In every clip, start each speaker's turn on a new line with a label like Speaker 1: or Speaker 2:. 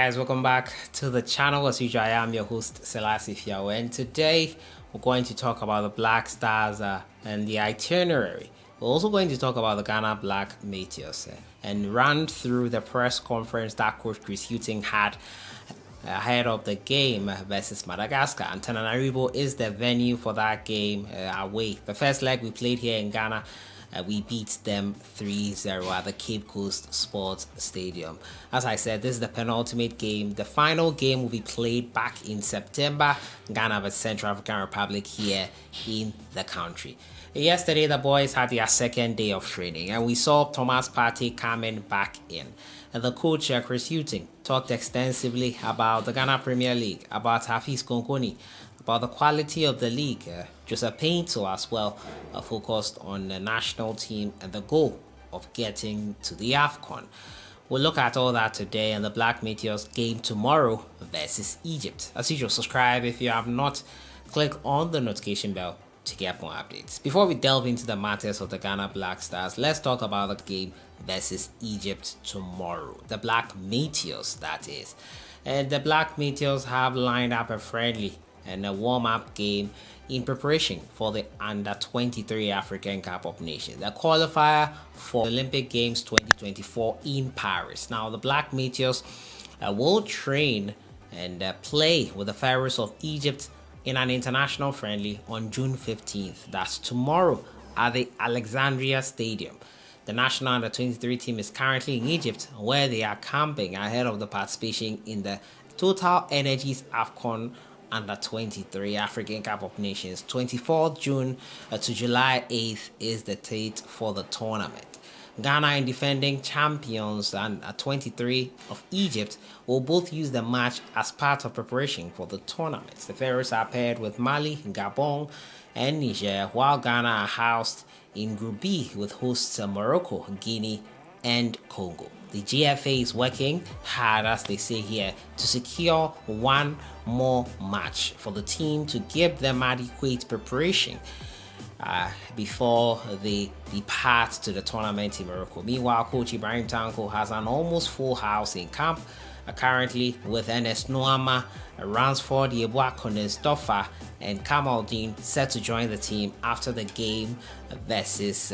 Speaker 1: guys, welcome back to the channel. As usual, I am your host sellssi, and today we're going to talk about the Black Stars and the itinerary. We're also going to talk about the Ghana Black Meteors and run through the press conference that Coach Chris Hughton had ahead of the game versus Madagascar. Antananarivo is the venue for that game away. The first leg we played here in Ghana, we beat them 3-0 at the Cape Coast Sports Stadium. As I said, this is the penultimate game. The final game will be played back in September, Ghana vs Central African Republic here in the country. Yesterday, the boys had their second day of training, and we saw Thomas Partey coming back in. And the coach, Chris Hughton, talked extensively about the Ghana Premier League, about Hafiz Konkoni, about the quality of the league. Joseph Painto as well focused on the national team and the goal of getting to the AFCON. We'll look at all that today and the Black Meteors game tomorrow versus Egypt. As usual, subscribe if you have not. Click on the notification bell to get more updates. Before we delve into the matters of the Ghana Black Stars, let's talk about the game versus Egypt tomorrow. The Black Meteors, that is. And the Black Meteors have lined up a friendly and a warm-up game in preparation for the Under-23 African Cup of Nations, the qualifier for Olympic Games 2024 in Paris. Now, the Black Meteors will train and play with the Pharaohs of Egypt in an international friendly on June 15th. That's tomorrow at the Alexandria Stadium. The national Under-23 team is currently in Egypt, where they are camping ahead of the participation in the Total Energies AFCON Under-23 African Cup of Nations. 24th June to July 8th is the date for the tournament. Ghana and defending champions and 23 of Egypt will both use the match as part of preparation for the tournament. The Pharaohs are paired with Mali, Gabon, and Niger, while Ghana are housed in Group B with hosts Morocco, Guinea, and Congo. The GFA is working hard, as they say here, to secure one more match for the team to give them adequate preparation before they depart to the tournament in Morocco. Meanwhile, Coach Ibrahim Tanko has an almost full house in camp, currently with Ernest Noama, Ransford, Yeboah Kones-Doffa, and Kamaldeen set to join the team after the game versus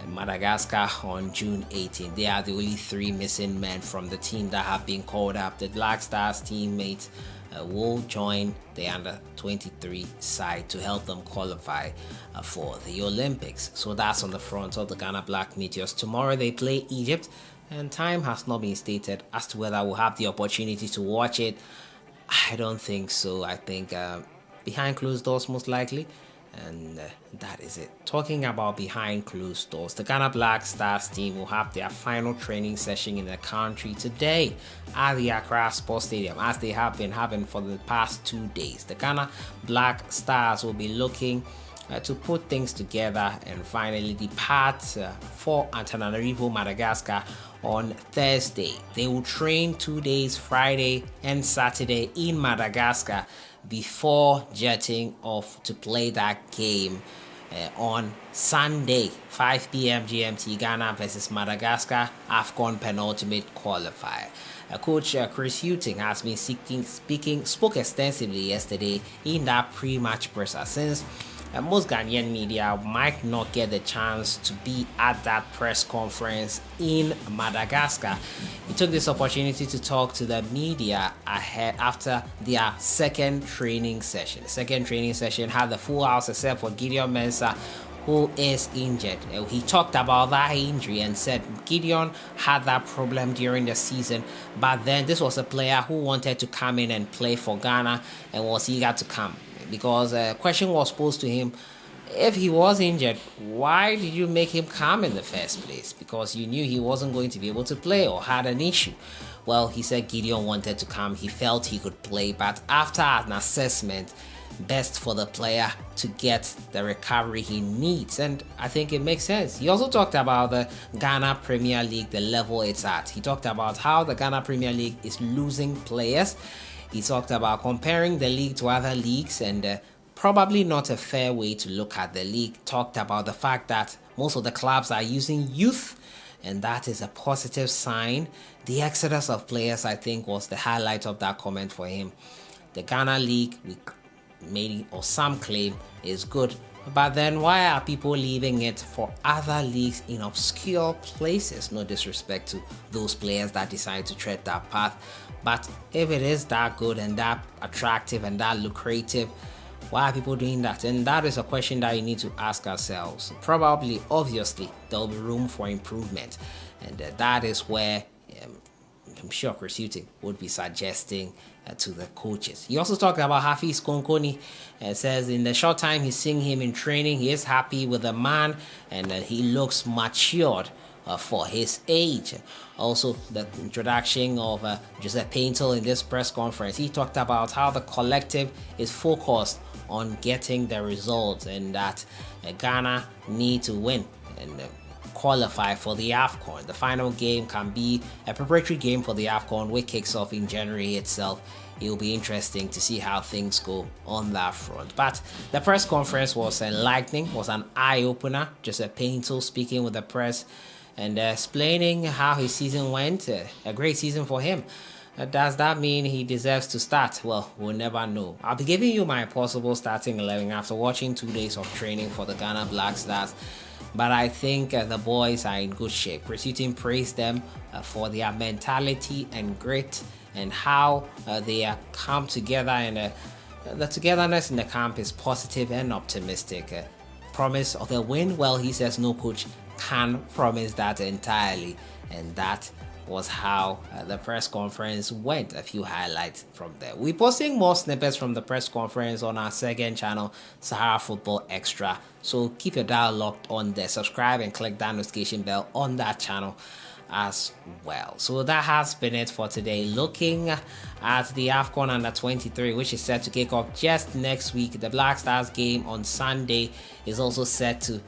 Speaker 1: Madagascar on June 18. They are the only three missing men from the team that have been called up. The Black Stars teammates will join the Under-23 side to help them qualify for the Olympics. So that's on the front of the Ghana Black Meteors. Tomorrow they play Egypt, and time has not been stated as to whether we'll have the opportunity to watch it. I don't think so. I think behind closed doors most likely. And that is it. Talking about behind closed doors, the Ghana Black Stars team will have their final training session in the country today at the Accra Sports Stadium, as they have been having for the past 2 days. The Ghana Black Stars will be looking to put things together and finally depart for Antananarivo, Madagascar on Thursday. They will train 2 days, Friday and Saturday in Madagascar, before jetting off to play that game on Sunday, 5 p.m. GMT, Ghana versus Madagascar, AFCON penultimate qualifier. Coach Chris Hughton has been spoke extensively yesterday in that pre-match presser, since most Ghanaian media might not get the chance to be at that press conference in Madagascar. He took this opportunity to talk to the media ahead after their second training session. The second training session had the full house except for Gideon Mensah, who is injured. He talked about that injury and said Gideon had that problem during the season, but then this was a player who wanted to come in and play for Ghana and was eager to come. Because a question was posed to him, if he was injured, why did you make him come in the first place? Because you knew he wasn't going to be able to play or had an issue. Well, he said Gideon wanted to come. He felt he could play, but after an assessment, best for the player to get the recovery he needs. And I think it makes sense. He also talked about the Ghana Premier League, the level it's at. He talked about how the Ghana Premier League is losing players. He talked about comparing the league to other leagues and probably not a fair way to look at the league. Talked about the fact that most of the clubs are using youth, and that is a positive sign. The exodus of players, I think, was the highlight of that comment for him. The Ghana League, we made or some claim, is good, but then why are people leaving it for other leagues in obscure places? No disrespect to those players that decide to tread that path, but if it is that good and that attractive and that lucrative, why are people doing that? And that is a question that you need to ask ourselves. Probably, obviously, there will be room for improvement, and that is where I'm sure Chris Hughton would be suggesting to the coaches. He also talked about Hafiz Konkoni and says in the short time he's seeing him in training, he is happy with the man and he looks matured for his age. Also, the introduction of Joseph Paintel in this press conference, he talked about how the collective is focused on getting the results and that Ghana need to win and qualify for the AFCON. The final game can be a preparatory game for the AFCON, which kicks off in January itself. It will be interesting to see how things go on that front. But the press conference was enlightening, was an eye-opener. Joseph Paintel speaking with the press and explaining how his season went. A great season for him. Does that mean he deserves to start? Well, we'll never know. I'll be giving you my possible starting 11 after watching 2 days of training for the Ghana Black Stars. But I think the boys are in good shape. Chris Hughton praised them for their mentality and grit and how they are come together, and the togetherness in the camp is positive and optimistic. Promise of a win? Well, he says no coach can promise that entirely, and that was how the press conference went. A few highlights from there. We're posting more snippets from the press conference on our second channel, Sahara Football Extra. So keep your dial locked on there. Subscribe and click that notification bell on that channel as well. So that has been it for today. Looking at the AFCON Under 23, which is set to kick off just next week. The Black Stars game on Sunday is also set to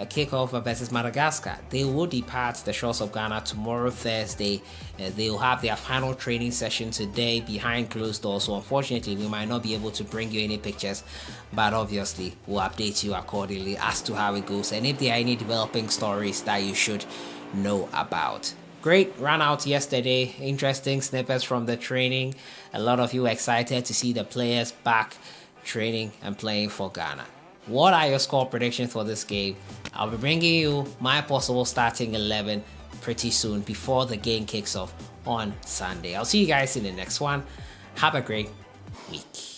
Speaker 1: kick off versus Madagascar. They will depart the shores of Ghana tomorrow, Thursday. They will have their final training session today behind closed doors. So unfortunately, we might not be able to bring you any pictures, but obviously we'll update you accordingly as to how it goes and if there are any developing stories that you should know about. Great run out yesterday. Interesting snippets from the training. A lot of you excited to see the players back training and playing for Ghana. What are your score predictions for this game? I'll be bringing you my possible starting 11 pretty soon before the game kicks off on Sunday. I'll see you guys in the next one. Have a great week.